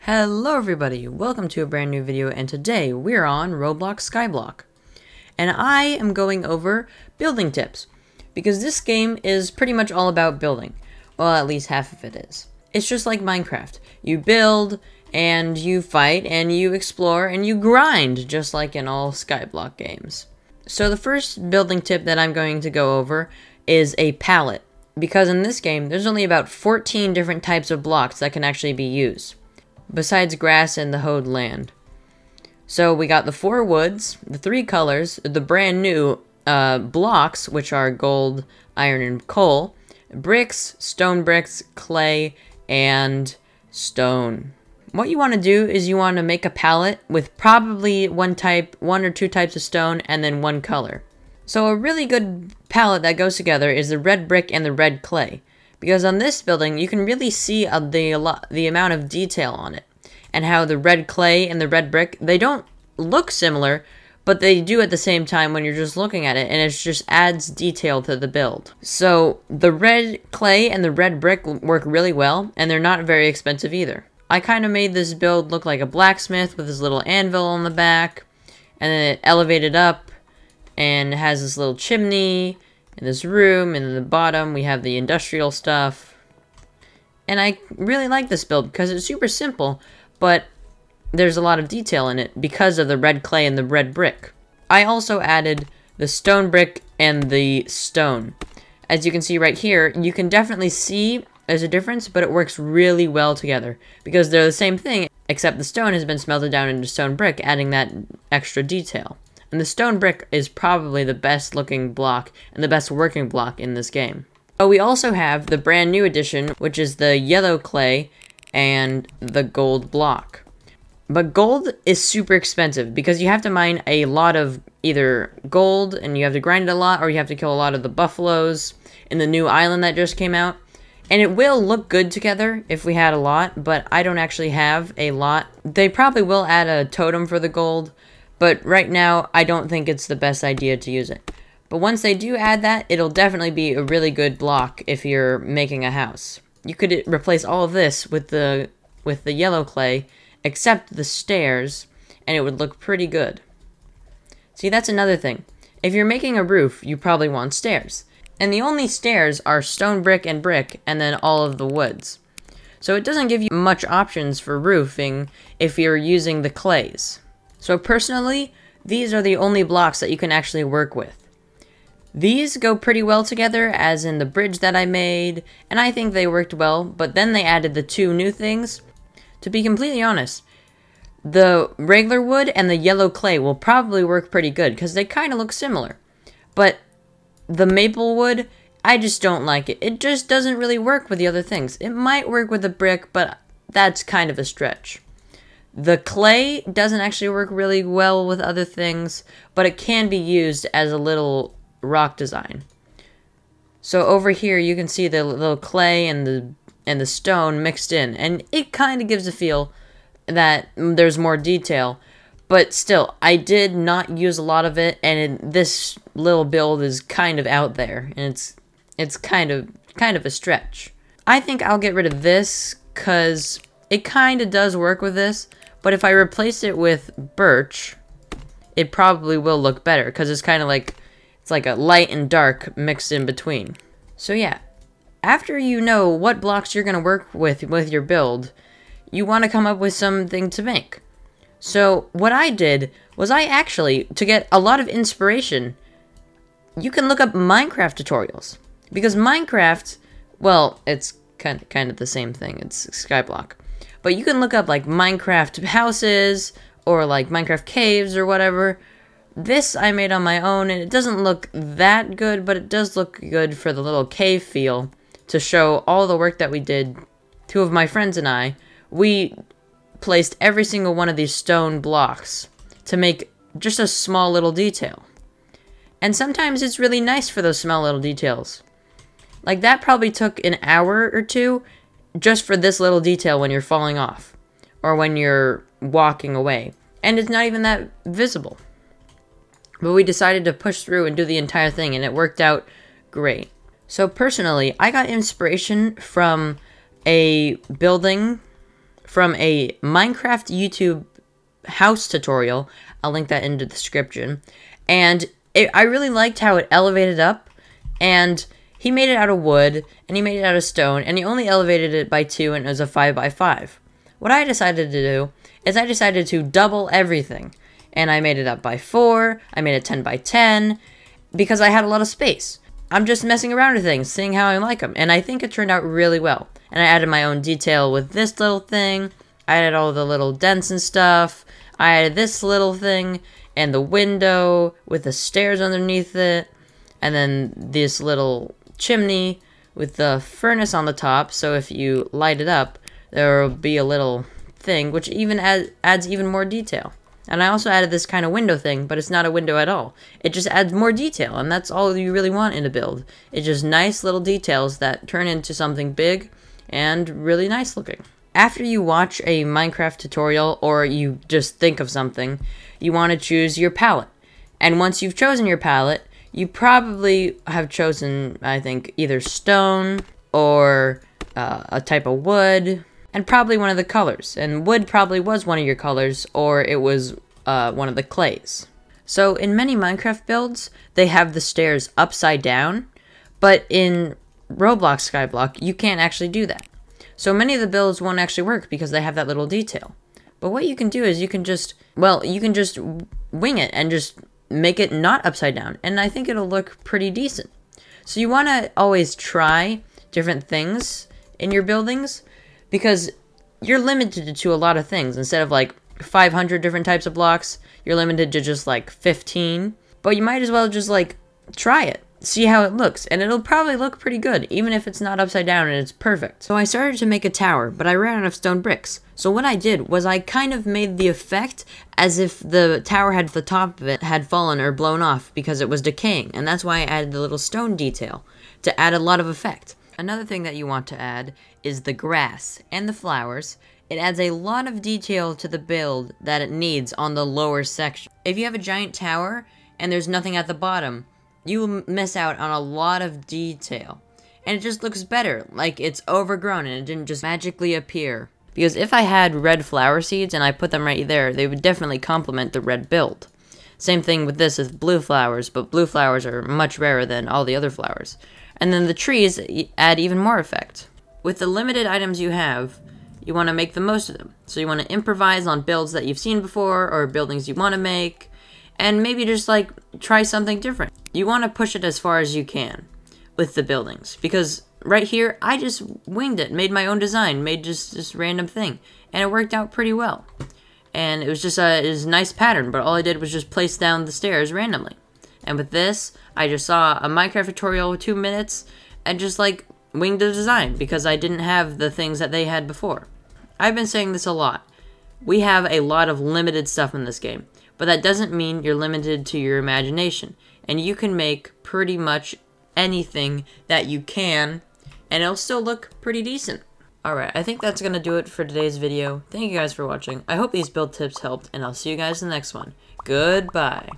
Hello everybody, welcome to a brand new video, and today we're on Roblox Skyblock. And I am going over building tips, because this game is pretty much all about building. Well, at least half of it is. It's just like Minecraft. You build, and you fight, and you explore, and you grind, just like in all Skyblock games. So the first building tip that I'm going to go over is a pallet, because in this game, there's only about 14 different types of blocks that can actually be used, besides grass and the hoed land. So we got the 4 woods, the 3 colors, the brand new blocks, which are gold, iron, and coal, bricks, stone bricks, clay, and stone. What you want to do is you want to make a palette with probably one or two types of stone and then 1 color. So a really good palette that goes together is the red brick and the red clay, because on this building you can really see the amount of detail on it, and how the red clay and the red brick, they don't look similar, but they do at the same time when you're just looking at it, and it just adds detail to the build. So the red clay and the red brick work really well, and they're not very expensive either. I kind of made this build look like a blacksmith with his little anvil on the back, and then it elevated up and has this little chimney in this room, and in the bottom we have the industrial stuff. And I really like this build because it's super simple, but there's a lot of detail in it because of the red clay and the red brick. I also added the stone brick and the stone. As you can see right here, you can definitely see there's a difference, but it works really well together because they're the same thing, except the stone has been smelted down into stone brick, adding that extra detail. And the stone brick is probably the best looking block and the best working block in this game. Oh, we also have the brand new edition, which is the yellow clay and the gold block. But gold is super expensive because you have to mine a lot of either gold and you have to grind it a lot, or you have to kill a lot of the buffaloes in the new island that just came out. And it will look good together if we had a lot, but I don't actually have a lot. They probably will add a totem for the gold, but right now, I don't think it's the best idea to use it. But once they do add that, it'll definitely be a really good block if you're making a house. You could replace all of this with the yellow clay, except the stairs, and it would look pretty good. See, that's another thing. If you're making a roof, you probably want stairs. And the only stairs are stone brick, and then all of the woods. So it doesn't give you much options for roofing if you're using the clays. So personally, these are the only blocks that you can actually work with. These go pretty well together, as in the bridge that I made, and I think they worked well, but then they added the 2 new things. To be completely honest, the regular wood and the yellow clay will probably work pretty good, because they kind of look similar. But the maple wood, I just don't like it. It just doesn't really work with the other things. It might work with the brick, but that's kind of a stretch. The clay doesn't actually work really well with other things, but it can be used as a little rock design. So over here you can see the little clay and the stone mixed in, and it kind of gives a feel that there's more detail. But still, I did not use a lot of it, and this little build is kind of out there, and it's kind of a stretch. I think I'll get rid of this because it kind of does work with this. But if I replace it with birch, it probably will look better, because it's kind of like, it's like a light and dark mixed in between. So yeah, after you know what blocks you're going to work with your build, you want to come up with something to make. So what I did was to get a lot of inspiration, you can look up Minecraft tutorials. Because Minecraft, well, it's kind of the same thing, it's Skyblock. But you can look up like Minecraft houses or like Minecraft caves or whatever. This I made on my own, and it doesn't look that good, but it does look good for the little cave feel to show all the work that we did. 2 of my friends and I, we placed every single one of these stone blocks to make just a small little detail. And sometimes it's really nice for those small little details. Like that probably took an hour or 2 just for this little detail when you're falling off, or when you're walking away, and it's not even that visible. But we decided to push through and do the entire thing, and it worked out great. So personally, I got inspiration from a building from a Minecraft YouTube house tutorial. I'll link that in the description. And I really liked how it elevated up, and he made it out of wood, and he made it out of stone, and he only elevated it by 2, and it was a 5 by 5. What I decided to do is I decided to double everything, and I made it up by 4, I made it 10 by 10, because I had a lot of space. I'm just messing around with things, seeing how I like them, and I think it turned out really well. And I added my own detail with this little thing, I added all the little dents and stuff, I added this little thing, and the window with the stairs underneath it, and then this little chimney with the furnace on the top, so if you light it up, there will be a little thing, which even adds even more detail. And I also added this kind of window thing, but it's not a window at all. It just adds more detail, and that's all you really want in a build. It's just nice little details that turn into something big and really nice looking. After you watch a Minecraft tutorial, or you just think of something, you want to choose your palette. And once you've chosen your palette, you probably have chosen, I think, either stone or a type of wood, and probably one of the colors. And wood probably was one of your colors, or it was one of the clays. So in many Minecraft builds, they have the stairs upside down, but in Roblox Skyblock, you can't actually do that. So many of the builds won't actually work because they have that little detail. But what you can do is you can just wing it and just make it not upside down, and I think it'll look pretty decent. So you want to always try different things in your buildings, because you're limited to a lot of things. Instead of like 500 different types of blocks, you're limited to just like 15. But you might as well just like try it, see how it looks, and it'll probably look pretty good, even if it's not upside down and it's perfect. So I started to make a tower, but I ran out of stone bricks. So what I did was I kind of made the effect as if the tower had the top of it had fallen or blown off because it was decaying, and that's why I added the little stone detail to add a lot of effect. Another thing that you want to add is the grass and the flowers. It adds a lot of detail to the build that it needs on the lower section. If you have a giant tower and there's nothing at the bottom, you will miss out on a lot of detail. And it just looks better, like it's overgrown and it didn't just magically appear. Because if I had red flower seeds and I put them right there, they would definitely complement the red build. Same thing with this with blue flowers, but blue flowers are much rarer than all the other flowers. And then the trees add even more effect. With the limited items you have, you want to make the most of them. So you want to improvise on builds that you've seen before, or buildings you want to make, and maybe just like try something different. You want to push it as far as you can with the buildings, because right here I just winged it, made my own design, made just this random thing, and it worked out pretty well. And it was just it was a nice pattern, but all I did was just place down the stairs randomly. And with this, I just saw a Minecraft tutorial with 2 minutes and just like winged the design because I didn't have the things that they had before. I've been saying this a lot. We have a lot of limited stuff in this game, but that doesn't mean you're limited to your imagination. And you can make pretty much anything that you can, and it'll still look pretty decent. Alright, I think that's going to do it for today's video. Thank you guys for watching. I hope these build tips helped, and I'll see you guys in the next one. Goodbye.